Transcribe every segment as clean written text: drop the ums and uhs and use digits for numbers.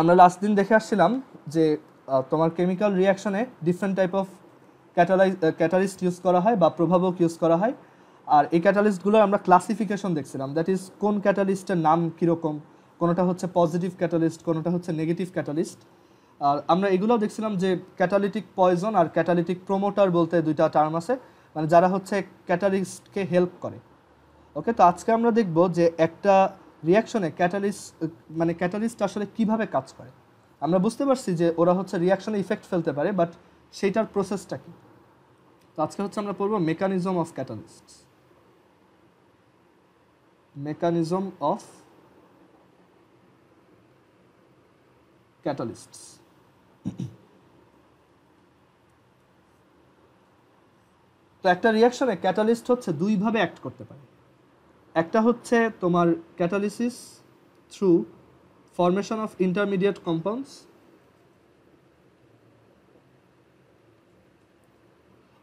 আমরা লাস্ট দিন দেখে আসছিলাম যে তোমার কেমিক্যাল রিয়াকশনে different type of catalyst use করা হয় বা প্রভাবক ইউজ করা হয়। আর এই ক্যাটালিস্টগুলোর আমরা ক্লাসিফিকেশন দেখছিলাম, দ্যাট ইজ কোন ক্যাটালিস্টের নাম কীরকম, কোনোটা হচ্ছে পজিটিভ ক্যাটালিস্ট, কোনোটা হচ্ছে নেগেটিভ ক্যাটালিস্ট। আর আমরা এগুলোও দেখছিলাম যে ক্যাটালিটিক পয়জন আর ক্যাটালিটিক প্রোমোটার বলতে দুইটা টার্ম আছে, মানে যারা হচ্ছে ক্যাটালিস্টকে হেল্প করে। ওকে, তো আজকে আমরা দেখব যে একটা রিয়াকশনে ক্যাটালিস্ট আসলে কিভাবে কাজ করে। আমরা বুঝতে পারছি যে ওরা হচ্ছে রিয়াকশনে ইফেক্ট ফেলতে পারে, বাট সেইটার প্রসেসটা কি। তো আজকে হচ্ছে আমরা পড়ব mechanism of catalyst. Mechanism of catalysts. তো একটা রিয়াকশনে ক্যাটালিস্ট হচ্ছে দুইভাবে অ্যাক্ট করতে পারে। একটা হচ্ছে তোমার catalysis through formation of intermediate compounds.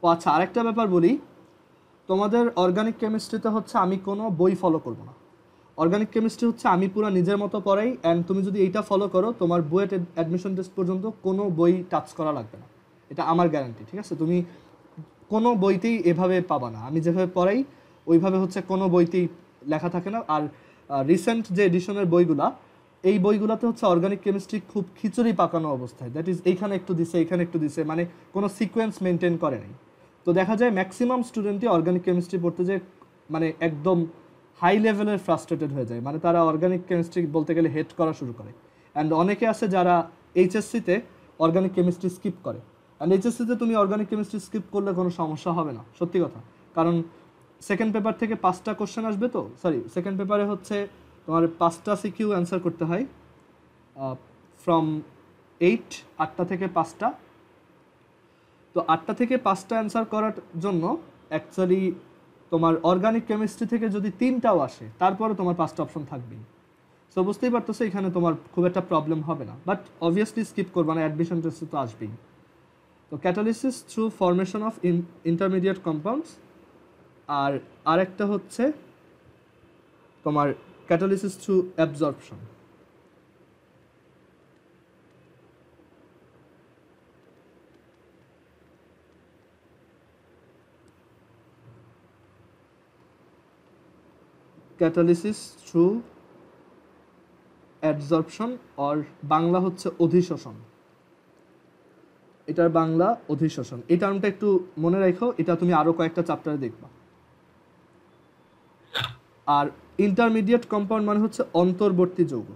ও আচ্ছা, আরেকটা ব্যাপার বলি, তোমাদের অর্গানিক কেমিস্ট্রিতে হচ্ছে আমি কোনো বই ফলো করব না। অর্গানিক কেমিস্ট্রি হচ্ছে আমি পুরো নিজের মতো পড়াই, অ্যান্ড তুমি যদি এইটা ফলো করো তোমার বুয়েট অ্যাডমিশন টেস্ট পর্যন্ত কোনো বই টাচ করা লাগবে না, এটা আমার গ্যারান্টি। ঠিক আছে, তুমি কোনো বইতেই এভাবে পাবা না, আমি যেভাবে পড়াই ওইভাবে হচ্ছে কোনো বইতেই লেখা থাকে না। আর রিসেন্ট যে এডিশনের বইগুলা, এই বইগুলোতে হচ্ছে অর্গানিক কেমিস্ট্রি খুব খিচুড়ি পাকানো অবস্থায়, দ্যাট ইজ এইখানে একটু দিছে এইখানে একটু দিছে, মানে কোনো সিকোয়েন্স মেনটেন করে নাই। তো দেখা যায় ম্যাক্সিমাম স্টুডেন্টই অর্গানিক কেমিস্ট্রি পড়তে যে মানে একদম হাই লেভেলের ফ্রাস্ট্রেটেড হয়ে যায়, মানে তারা অর্গানিক কেমিস্ট্রি বলতে গেলে হেট করা শুরু করে। অ্যান্ড অনেকে আছে যারা এইচএসসিতে অর্গানিক কেমিস্ট্রি স্কিপ করে, অ্যান্ড এইচএসসিতে তুমি অর্গানিক কেমিস্ট্রি স্কিপ করলে কোনো সমস্যা হবে না, সত্যি কথা। কারণ সেকেন্ড পেপার থেকে 5টা কোশ্চেন আসবে, তো সেকেন্ড পেপারে হচ্ছে তোমার 5টা সিকিউ অ্যান্সার করতে হয় ফ্রম 8টা থেকে 5টা। তো 8টা থেকে 5টা অ্যান্সার করার জন্য অ্যাকচুয়ালি তোমার অর্গানিক কেমিস্ট্রি থেকে যদি 3টাও আসে তারপরে তোমার 5টা অপশন থাকবেই। সো বুঝতেই পারতেছো এখানে তোমার খুব একটা প্রবলেম হবে না, বাট অবভিয়াসলি স্কিপ করবা না, অ্যাডমিশন টেস্টে তো আসবেই। তো catalysis through formation of intermediate compounds, আর আরেকটা হচ্ছে তোমার catalysis through absorption. Catalysis through absorption আর বাংলা হচ্ছে অধিশোষণ, এটার বাংলা অধিশোষণ। এই টার্মটা একটু মনে রাখো, এটা তুমি আরো কয়েকটা চ্যাপ্টারে দেখবা। আর ইন্টারমিডিয়েট কম্পাউন্ড মানে হচ্ছে অন্তর্বর্তী যৌগ।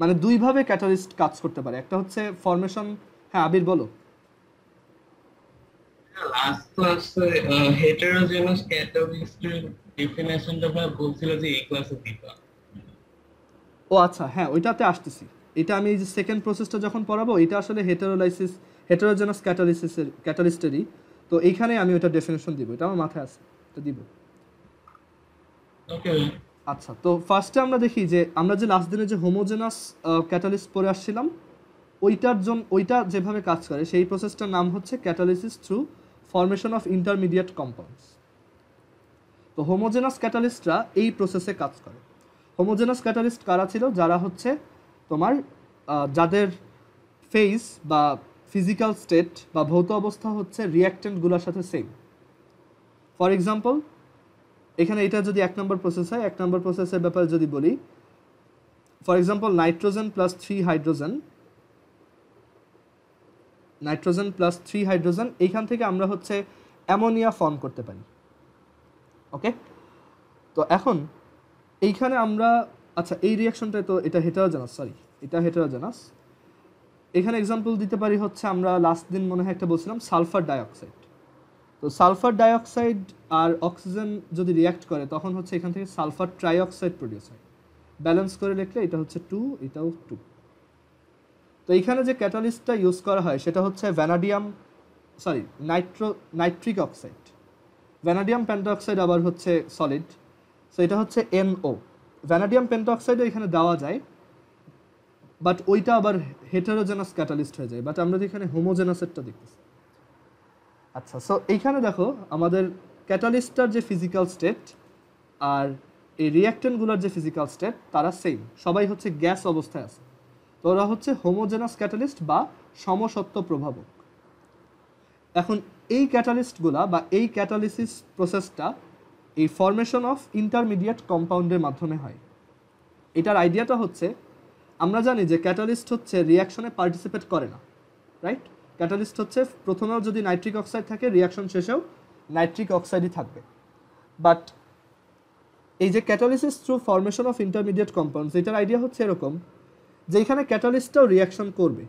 মানে দুইভাবে ক্যাটালিস্ট কাজ করতে পারে, একটা হচ্ছে ফর্মেশন। হ্যাঁ আবির বলো। লাস্ট ক্লাসে হেটেরোজেনাস ক্যাটালিস্টের ডেফিনেশনটা বলছিল যে এই ক্লাসে দিবা। ও আচ্ছা, হ্যাঁ ওইটাতে আসতেছি। এটা আমি এই যে সেকেন্ড প্রসেসটা যখন পড়াবো, এটা আসলে হেটেরোজেনাস ক্যাটালিস্টেরই। তো এইখানে আমি ওইটা ডেফিনেশন দিব, এটা আমার মাথায় আছে, এটা দিব। ওকে। আচ্ছা, তো ফার্স্টে আমরা দেখি যে আমরা যে লাস্ট দিনে যে হোমোজেনাস ক্যাটালিস্ট পড়ে আসছিলাম, ওইটা যেভাবে কাজ করে সেই প্রসেসটার নাম হচ্ছে catalysis through formation of intermediate compounds. তো হোমোজেনাস ক্যাটালিস্টরা এই প্রসেসে কাজ করে। হোমোজেনাস ক্যাটালিস্ট কারা ছিল? যারা হচ্ছে তোমার যাদের ফেজ বা ফিজিক্যাল স্টেট বা ভৌত অবস্থা হচ্ছে রিঅ্যাক্টেন্টগুলোর সাথে সেম। ফর এক্সাম্পল, এখানে এটা যদি 1 নম্বর প্রসেস হয়, 1 নম্বর প্রসেসের ব্যাপারে যদি বলি, for example nitrogen plus 3 hydrogen, এইখান থেকে আমরা হচ্ছে অ্যামোনিয়া ফর্ম করতে পারি। ওকে, তো এখন এইখানে আমরা আচ্ছা এই রিয়াকশনটা তো এটা হেটারোজেনাস। এখানে এক্সাম্পল দিতে পারি হচ্ছে আমরা লাস্ট দিন মনে হয় একটা বলছিলাম সালফার ডাইঅক্সাইড। তো সালফার ডাইঅক্সাইড আর অক্সিজেন যদি রিয়াক্ট করে তখন হচ্ছে এখান থেকে সালফার ট্রাইঅক্সাইড প্রডিউস হয়। ব্যালেন্স করে লিখলে এটা হচ্ছে 2, এটাও 2। তো এইখানে যে ক্যাটালিস্টটা ইউজ করা হয় সেটা হচ্ছে নাইট্রিক অক্সাইড। ভ্যানাডিয়াম পেন্টাঅক্সাইড আবার হচ্ছে সলিড, সো এটা হচ্ছে NO। ভ্যানাডিয়াম পেন্টাঅক্সাইডও এখানে দেওয়া যায়, বাট ওইটা আবার হেটারোজেনাস ক্যাটালিস্ট হয়ে যায়, বাট আমরা এখানে হোমোজেনাসেরটা দেখতেছি। আচ্ছা, সো এইখানে দেখো আমাদের ক্যাটালিস্টটার যে ফিজিক্যাল স্টেট আর এই রিঅ্যাক্টেন্টগুলোর যে ফিজিক্যাল স্টেট তারা সেম, সবাই হচ্ছে গ্যাস অবস্থায় আছে। তো ওরা হচ্ছে হোমোজেনাস ক্যাটালিস্ট বা সমসত্ব প্রভাবক। এখন এই ক্যাটালিস্টগুলা বা এই ক্যাটালিসিস প্রসেসটা এই ফরমেশন অফ ইন্টারমিডিয়েট কম্পাউন্ডের মাধ্যমে হয়। এটার আইডিয়াটা হচ্ছে, আমরা জানি যে ক্যাটালিস্ট হচ্ছে রিয়াকশনে পার্টিসিপেট করে না, রাইট? ক্যাটালিস্ট হচ্ছে প্রথমেও যদি নাইট্রিক অক্সাইড থাকে, রিয়াকশন শেষেও নাইট্রিক অক্সাইডই থাকবে। বাট এই যে catalysis through formation of intermediate compounds, এটার আইডিয়া হচ্ছে এরকম যে এখানে ক্যাটালিস্টটাও রিয়াকশন করবে,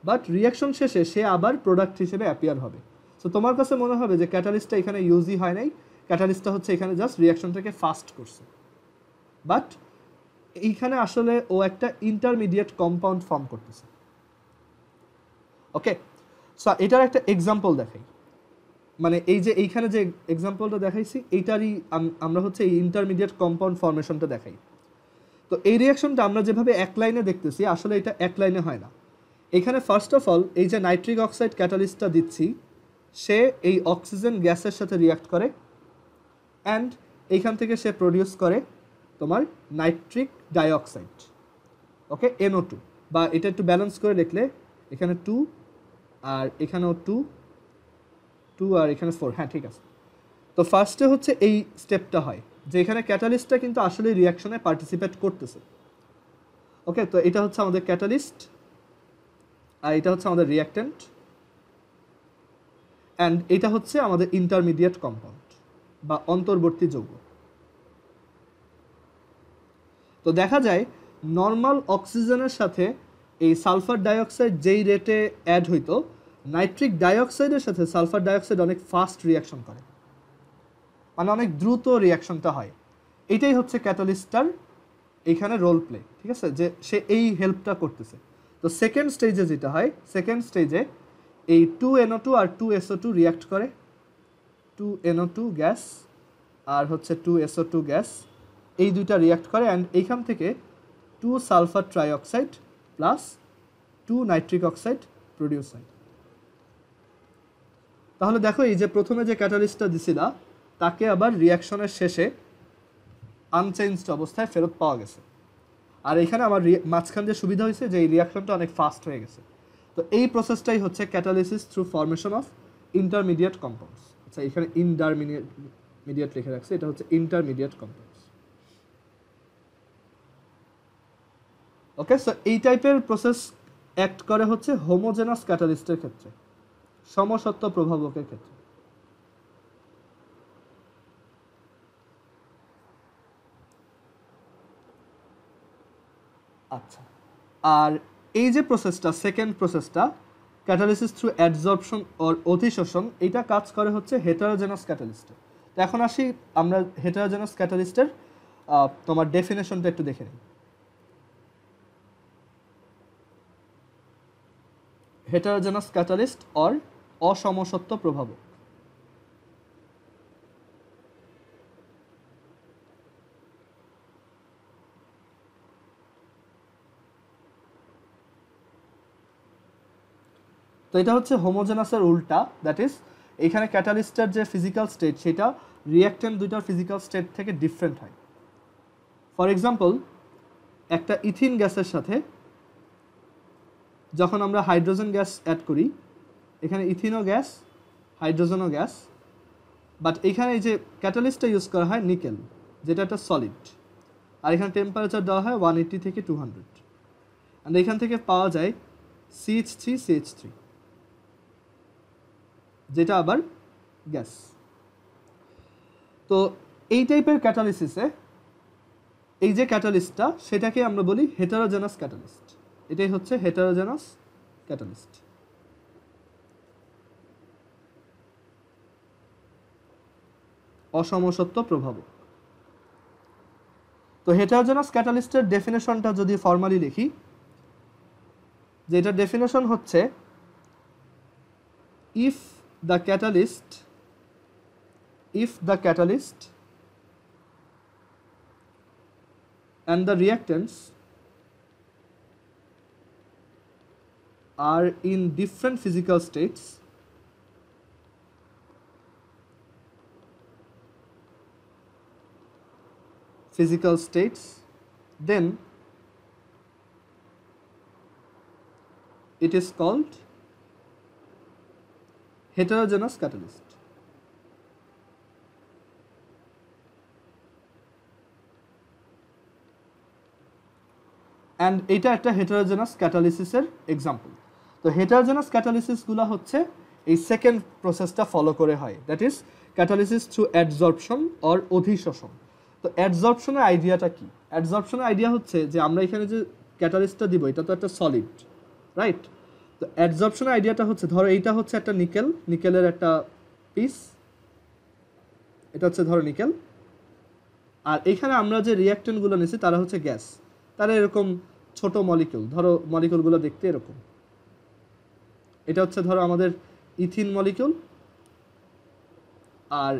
বাট রিয়াকশন শেষে সে আবার প্রোডাক্ট হিসেবে অ্যাপিয়ার হবে। সো তোমার কাছে মনে হবে যে ক্যাটালিস্টটা এখানে ইউজই হয় নাই, ক্যাটালিস্টটা হচ্ছে এখানে জাস্ট রিয়াকশনটাকে ফাস্ট করছে, বাট এইখানে আসলে ও একটা ইন্টারমিডিয়েট কম্পাউন্ড ফর্ম করতেছে। ওকে, সো এটার একটা এক্সাম্পল দেখাই। মানে এই যে এইখানে যে এক্সাম্পলটা দেখাইছি, এইটারই আমরা হচ্ছে এই ইন্টারমিডিয়েট কম্পাউন্ড ফর্মেশনটা দেখাই। তো এই রিয়াকশনটা আমরা যেভাবে এক লাইনে দেখতেছি, আসলে এটা এক লাইনে হয় না। এখানে ফার্স্ট অফ অল এই যে নাইট্রিক অক্সাইড ক্যাটালিস্টটা দিচ্ছি, সে এই অক্সিজেন গ্যাসের সাথে রিয়াক্ট করে অ্যান্ড এইখান থেকে সে প্রডিউস করে তোমার নাইট্রিক ডাইঅক্সাইড, ওকে, NO2। বা এটা একটু ব্যালেন্স করে দেখলে এখানে 2 আর এখানেও 2 আর এখানে 4, হ্যাঁ ঠিক আছে। তো ফার্স্টে হচ্ছে এই স্টেপটা হয় যে এখানে ক্যাটালিস্টটা কিন্তু আসলে রিয়াকশনে পার্টিসিপেট করতেছে। ওকে, তো এটা হচ্ছে আমাদের ক্যাটালিস্ট আর এটা হচ্ছে আমাদের রিয়াক্ট্যান্ট অ্যান্ড এটা হচ্ছে আমাদের ইন্টারমিডিয়েট কম্পাউন্ড বা অন্তর্বর্তী যৌগ। তো দেখা যায় নর্মাল অক্সিজেনের সাথে এই সালফার ডাইঅক্সাইড যেই রেটে অ্যাড হইতো, নাইট্রিক ডাইঅক্সাইডের সাথে সালফার ডাইঅক্সাইড অনেক ফাস্ট রিয়াকশন করে, মানে অনেক দ্রুত রিয়াকশনটা হয়। এটাই হচ্ছে ক্যাটালিস্টটার এইখানে রোল প্লে, ঠিক আছে, যে সে এই হেল্পটা করতেছে। তো সেকেন্ড স্টেজে যেটা হয়, সেকেন্ড স্টেজে এই 2NO2 আর 2SO2 রিয়াক্ট করে, 2NO2 গ্যাস আর হচ্ছে 2SO2 গ্যাস, এই দুইটা রিয়াক্ট করে অ্যান্ড এইখান থেকে 2 sulphur trioxide plus 2 nitric oxide produce হয়। তাহলে দেখো এই যে প্রথমে যে ক্যাটালিস্টটা দিছিলা, তাকে আবার রিয়াকশনের শেষে আনচেঞ্জড অবস্থায় ফেরত পাওয়া গেছে। আর এখানে আমার মাঝখান যে সুবিধা হয়েছে যে এই রিয়াকশনটা অনেক ফাস্ট হয়ে গেছে। তো এই প্রসেসটাই হচ্ছে catalysis through formation of intermediate compounds. আচ্ছা, এখানে ইন্টারমিডিয়েট লিখে রাখছে, এটা হচ্ছে ইন্টারমিডিয়েট কম্পাউন্ডস। ওকে, সো এই টাইপের প্রসেস অ্যাক্ট করে হচ্ছে হোমোজেনাস ক্যাটালিস্টের ক্ষেত্রে, সমসত্ব প্রভাবকের ক্ষেত্রে। আচ্ছা, আর এই যে প্রসেসটা, সেকেন্ড প্রসেসটা ক্যাটালিসিস থ্রু অ্যাডজর্পশন অর অধিশোষণ, এটা কাজ করে হচ্ছে হেটারোজেনাস ক্যাটালিস্টে। তো এখন আসি আমরা হেটারোজেনাস ক্যাটালিস্টের তোমার ডেফিনেশনটা একটু দেখে নিই। হেটারোজেনাস ক্যাটালিস্ট অর অসমসত্ব প্রভাবক। তো এটা হচ্ছে হোমোজেনাসের উল্টা, দ্যাট ইজ এখানে ক্যাটালিস্টের যে ফিজিক্যাল স্টেট সেটা রিঅ্যাক্ট্যান্ট দুইটার ফিজিক্যাল স্টেট থেকে ডিফারেন্ট হয়। ফর এক্সাম্পল, একটা ইথিন গ্যাসের সাথে যখন আমরা হাইড্রোজেন গ্যাস অ্যাড করি, এখানে ইথিনও গ্যাস, হাইড্রোজেনও গ্যাস, বাট এখানে এই যে ক্যাটালিস্টটা ইউজ করা হয় নিকেল, যেটা একটা সলিড, আর এখানে টেম্পারেচার দেওয়া হয় 180 থেকে 200, অ্যান্ড এখান থেকে পাওয়া যায় CH3CH3, যেটা আবার গ্যাস। তো এই টাইপের ক্যাটালিসিসে এই যে ক্যাটালিস্টটা, সেটাকে আমরা বলি হেটারোজেনাস ক্যাটালিস্ট। এটাই হচ্ছে হেটারোজেনাস ক্যাটালিস্ট। অসমসত্ব প্রভাবক। তো হেটারোজেনাস ক্যাটালিস্টের ডেফিনেশনটা যদি ফর্মালি লিখি, যে এটার ডেফিনেশন হচ্ছে if the catalyst and the reactants are in different physical states, physical states, then it is called heterogeneous catalyst. And এটা একটা হেটারোজেনাস ক্যাটালিসিসের এক্সাম্পল। তো হেটারোজেনাস ক্যাটালিসিসগুলো হচ্ছে এই সেকেন্ড প্রসেসটা ফলো করে হয়, দ্যাট ইজ ক্যাটালিসিস থ্রু অ্যাডজর্পশন অর অধিশোষণ। তো অ্যাডজর্পশনের আইডিয়াটা কি? অ্যাডজর্পশনের আইডিয়া হচ্ছে যে আমরা এখানে যে ক্যাটালিস্টটা দিব এটা তো একটা সলিড, রাইট? তো অ্যাডজর্পশনের আইডিয়াটা হচ্ছে, ধরো এইটা হচ্ছে একটা নিকেলের একটা পিস, এটা হচ্ছে ধরো নিকেল, আর এখানে আমরা যে রিঅ্যাক্টেন্টগুলো নিয়েছি তারা হচ্ছে গ্যাস, তারা এরকম ছোট মলিকিউল, ধরো মলিকিউলগুলো দেখতে এরকম। এটা হচ্ছে ধরো আমাদের ইথিন মলিকিউল, আর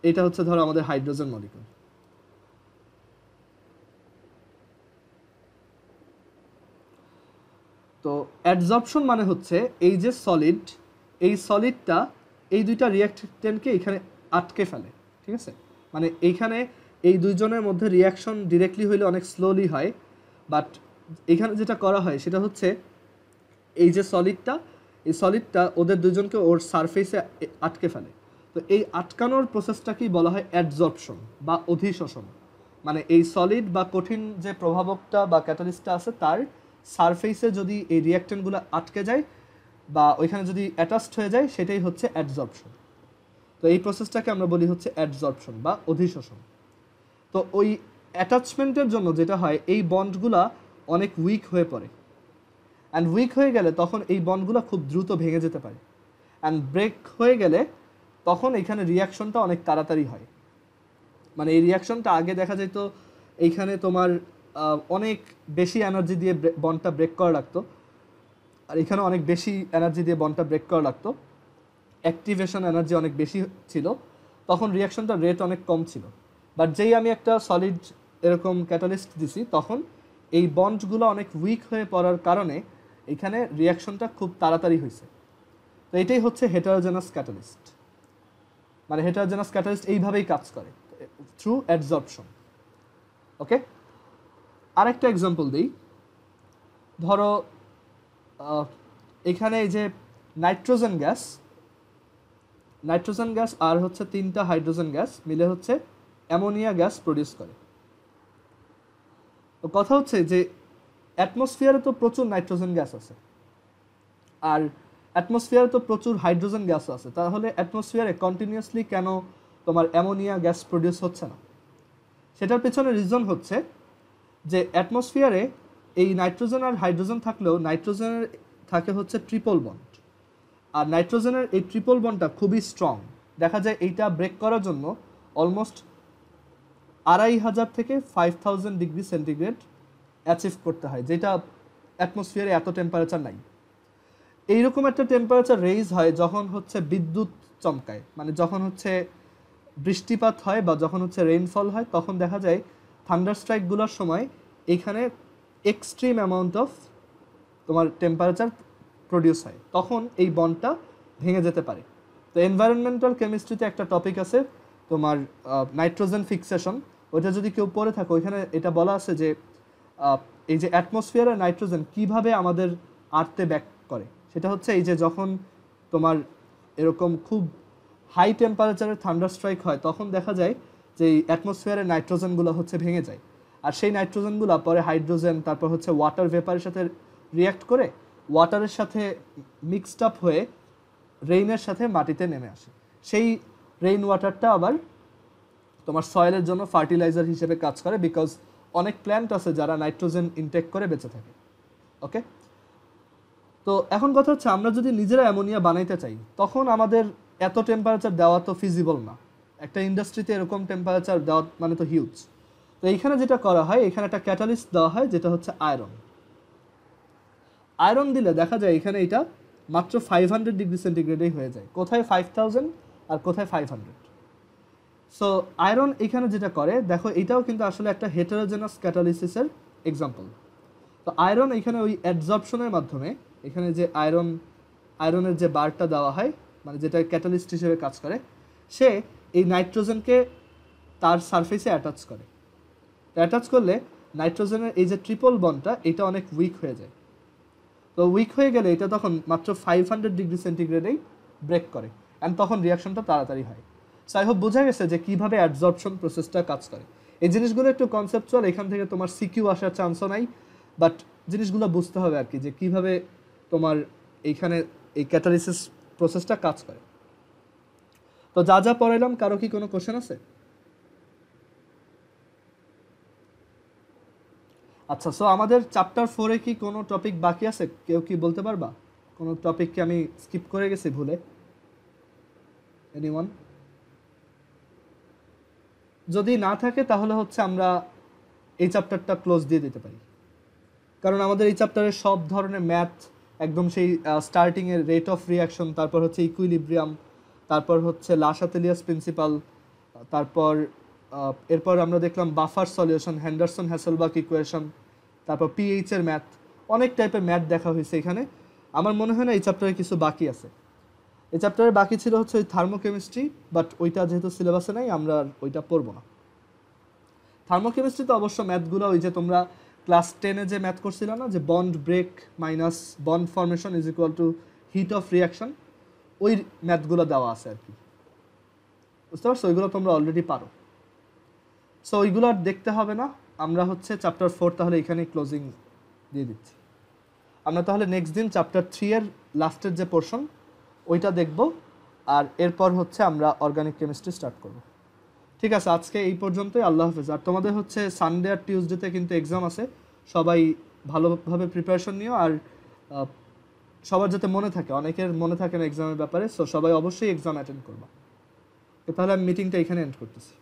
এটা হচ্ছে ধরো আমাদের হাইড্রোজেন মলিকিউল। তো অ্যাডজর্পশন মানে হচ্ছে এই যে সলিড, এই সলিডটা এই দুইটা রিঅ্যাক্টেন্টকে এখানে আটকে ফেলে, ঠিক আছে? মানে এইখানে এই দুইজনের মধ্যে রিয়াকশন ডিরেক্টলি হইলে অনেক স্লোলি হয়, বাট এখানে যেটা করা হয় সেটা হচ্ছে এই যে সলিডটা ওদের দুজনকে ওর সারফেসে আটকে ফেলে। তো এই আটকানোর প্রসেসটাকেই বলা হয় অ্যাডজর্পশন বা অধিশোষণ। মানে এই সলিড বা কঠিন যে প্রভাবকটা বা ক্যাটালিস্টটা আছে তার সারফেসে যদি এই রিঅ্যাক্টেন্টগুলো আটকে যায় বা ওইখানে যদি অ্যাটাচড হয়ে যায়, সেটাই হচ্ছে অ্যাডজর্পশন। তো এই প্রসেসটাকে আমরা বলি হচ্ছে অ্যাডজর্পশন বা অধিশোষণ। তো ওই অ্যাটাচমেন্টের জন্য যেটা হয়, এই বন্ডগুলা অনেক উইক হয়ে পড়ে, অ্যান্ড উইক হয়ে গেলে তখন এই বন্ডগুলো খুব দ্রুত ভেঙে যেতে পারে, অ্যান্ড ব্রেক হয়ে গেলে তখন এখানে রিয়াকশনটা অনেক তাড়াতাড়ি হয়। মানে এই রিয়াকশনটা আগে দেখা যেত এইখানে তোমার অনেক বেশি এনার্জি দিয়ে বন্ডটা ব্রেক করা লাগতো, আর এখানে অনেক বেশি এনার্জি দিয়ে বন্ডটা ব্রেক করা লাগতো, অ্যাক্টিভেশন এনার্জি অনেক বেশি ছিল, তখন রিয়াকশনটার রেট অনেক কম ছিল। বাট যেই আমি একটা সলিড এরকম ক্যাটালিস্ট দিছি, তখন এই বন্ডগুলো অনেক উইক হয়ে পড়ার কারণে এখানে রিয়াকশনটা খুব তাড়াতাড়ি হয়েছে। তো এটাই হচ্ছে হেটারোজেনাস ক্যাটালিস্ট। মানে হেটারোজেনাস ক্যাটালিস্ট এইভাবেই কাজ করে, থ্রু অ্যাডজর্পশন। ওকে, আরেকটা এক্সাম্পল দিই। ধরো এখানে এই যে নাইট্রোজেন গ্যাস আর হচ্ছে 3টা হাইড্রোজেন গ্যাস মিলে হচ্ছে অ্যামোনিয়া গ্যাস প্রডিউস করে। তো কথা হচ্ছে যে অ্যাটমসফিয়ারে তো প্রচুর নাইট্রোজেন গ্যাস আছে, আর অ্যাটমসফিয়ারে তো প্রচুর হাইড্রোজেন গ্যাস আছে, তাহলে অ্যাটমসফিয়ারে কন্টিনিউয়াসলি কেন তোমার অ্যামোনিয়া গ্যাস প্রডিউস হচ্ছে না? সেটার পেছনে রিজন হচ্ছে যে অ্যাটমসফিয়ারে এই নাইট্রোজেন আর হাইড্রোজেন থাকলেও নাইট্রোজেনের থাকে হচ্ছে ট্রিপল বন্ড, আর নাইট্রোজেনের এই ট্রিপল বন্ডটা খুবই স্ট্রং। দেখা যায় এইটা ব্রেক করার জন্য অলমোস্ট 2500 থেকে 5000 ডিগ্রি সেন্টিগ্রেড অ্যাচিভ করতে হয়, যেটা অ্যাটমসফিয়ারে এত টেম্পারেচার নাই। এইরকম একটা টেম্পারেচার রেইজ হয় যখন হচ্ছে বিদ্যুৎ চমকায়, মানে যখন হচ্ছে বৃষ্টিপাত হয় বা যখন হচ্ছে রেইনফল হয়, তখন দেখা যায় থান্ডার স্ট্রাইকগুলোর সময় এখানে এক্সট্রিম অ্যামাউন্ট অফ তোমার টেম্পারেচার প্রডিউস হয়, তখন এই বন্ডটা ভেঙে যেতে পারে। তো এনভায়রনমেন্টাল কেমিস্ট্রিতে একটা টপিক আছে তোমার নাইট্রোজেন ফিক্সেশন, ওইটা যদি কেউ পড়ে থাকে, ওইখানে এটা বলা আছে যে এই যে অ্যাটমসফিয়ারের নাইট্রোজেন কিভাবে আমাদের আর্থে ব্যাক করে। সেটা হচ্ছে এই যে যখন তোমার এরকম খুব হাই টেম্পারেচারের থান্ডার স্ট্রাইক হয়, তখন দেখা যায় যে এই অ্যাটমসফিয়ারের নাইট্রোজেনগুলো হচ্ছে ভেঙে যায়, আর সেই নাইট্রোজেনগুলো পরে হাইড্রোজেন তারপর হচ্ছে ওয়াটার ভেপারের সাথে রিয়্যাক্ট করে ওয়াটারের সাথে মিক্সড আপ হয়ে রেইনের সাথে মাটিতে নেমে আসে। সেই রেইন ওয়াটারটা আবার তোমার সয়েলের জন্য ফার্টিলাইজার হিসেবে কাজ করে, বিকজ অনেক প্ল্যান্ট আছে যারা নাইট্রোজেন ইনটেক করে বেঁচে থাকে। ওকে, তো এখন কথা হচ্ছে আমরা যদি নিজেরা অ্যামোনিয়া বানাইতে চাই, তখন আমাদের এত টেম্পারেচার দেওয়া তো ফিজিবল না। একটা ইন্ডাস্ট্রিতে এরকম টেম্পারেচার দেওয়া মানে তো হিউজ। তো এইখানে যেটা করা হয়, এখানে একটা ক্যাটালিস্ট দেওয়া হয় যেটা হচ্ছে আয়রন দিলে দেখা যায় এখানে এটা মাত্র 500 ডিগ্রি সেন্টিগ্রেডেই হয়ে যায়, কোথায় 5000 আর কোথায় 500। সো আয়রন এখানে যেটা করে, দেখো এটাও কিন্তু আসলে একটা হেটারোজেনাস ক্যাটালিসিসের এক্সাম্পল। তো আয়রন এখানে ওই অ্যাডজর্পশনের মাধ্যমে, এখানে যে আয়রনের যে বারটা দেওয়া হয়, মানে যেটা ক্যাটালিস্ট হিসেবে কাজ করে, সে এই নাইট্রোজেনকে তার সারফেসে অ্যাটাচ করে। অ্যাটাচ করলে নাইট্রোজেনের এই যে ট্রিপল বন্ডটা এটা অনেক উইক হয়ে যায়। তো উইক হয়ে গেলে এটা তখন মাত্র 500 ডিগ্রি সেন্টিগ্রেডেই ব্রেক করে, অ্যান্ড তখন রিয়াকশনটা তাড়াতাড়ি হয়। সো আই হোপ বোঝা গেছে যে কীভাবে অ্যাডজর্পশন প্রসেসটা কাজ করে। এই জিনিসগুলো একটু কনসেপচুয়াল, এখান থেকে তোমার সিকিউ আসার চান্সও নাই, বাট জিনিসগুলো বুঝতে হবে আর কি, যে কীভাবে তোমার এইখানে এই ক্যাটালিসিস প্রসেসটা কাজ করে। তো যা যা পড়াইলাম, কারো কি কোনো কোশ্চেন আছে? আচ্ছা, সো আমাদের চ্যাপ্টার 4-এ কি কোনো টপিক বাকি আছে? কেউ কি বলতে পারবা কোনো টপিককে আমি স্কিপ করে গেছি ভুলে? এনিওয়ান? যদি না থাকে তাহলে হচ্ছে আমরা এই চ্যাপ্টারটা ক্লোজ দিয়ে দিতে পারি, কারণ আমাদের এই চ্যাপ্টারের সব ধরনের ম্যাথ একদম সেই স্টার্টিংয়ের রেট অফ রিয়াকশন, তারপর হচ্ছে ইকুইলিব্রিয়াম, তারপর হচ্ছে লাশাতেলিয়াস প্রিন্সিপাল, তারপর এরপর আমরা দেখলাম বাফার সলিউশন, হেন্ডারসন হ্যাসেলবাক ইকুয়েশন, তারপর পিএইচ এর ম্যাথ, অনেক টাইপের ম্যাথ দেখা হয়েছে এখানে। আমার মনে হয় না এই চ্যাপ্টারে কিছু বাকি আছে। এই চ্যাপ্টারে বাকি ছিল হচ্ছে ওই থার্মোকেমিস্ট্রি, বাট ওইটা যেহেতু সিলেবাসে নাই আমরা আর ওইটা পড়বো না। থার্মোকেমিস্ট্রিতে অবশ্য ম্যাথগুলো ওই যে তোমরা ক্লাস 10-এ যে ম্যাথ করছিল না, যে bond break minus bond formation is equal to heat of reaction, ওই ম্যাথগুলো দেওয়া আছে আর কি, বুঝতে পারছো? ওইগুলো তোমরা অলরেডি পারো। সো ওইগুলো আর দেখতে হবে না। আমরা হচ্ছে চ্যাপ্টার 4 তাহলে এখানেই ক্লোজিং দিয়ে দিচ্ছি। আমরা তাহলে নেক্সট দিন চ্যাপ্টার 3-এর লাস্টের যে পোর্শন ওইটা দেখব, আর এরপর হচ্ছে আমরা অর্গানিক কেমিস্ট্রি স্টার্ট করব। ঠিক আছে, আজকে এই পর্যন্তই। আল্লাহ হাফেজ। আর তোমাদের হচ্ছে সানডে আর টিউসডেতে কিন্তু এক্সাম আছে, সবাই ভালোভাবে প্রিপারেশন নিও। আর সবার যাতে মনে থাকে, অনেকের মনে থাকে না এক্সামের ব্যাপারে, সো সবাই অবশ্যই এক্সাম অ্যাটেন্ড করবা। তাহলে আমি মিটিংটা এখানে এন্ড করতেছি।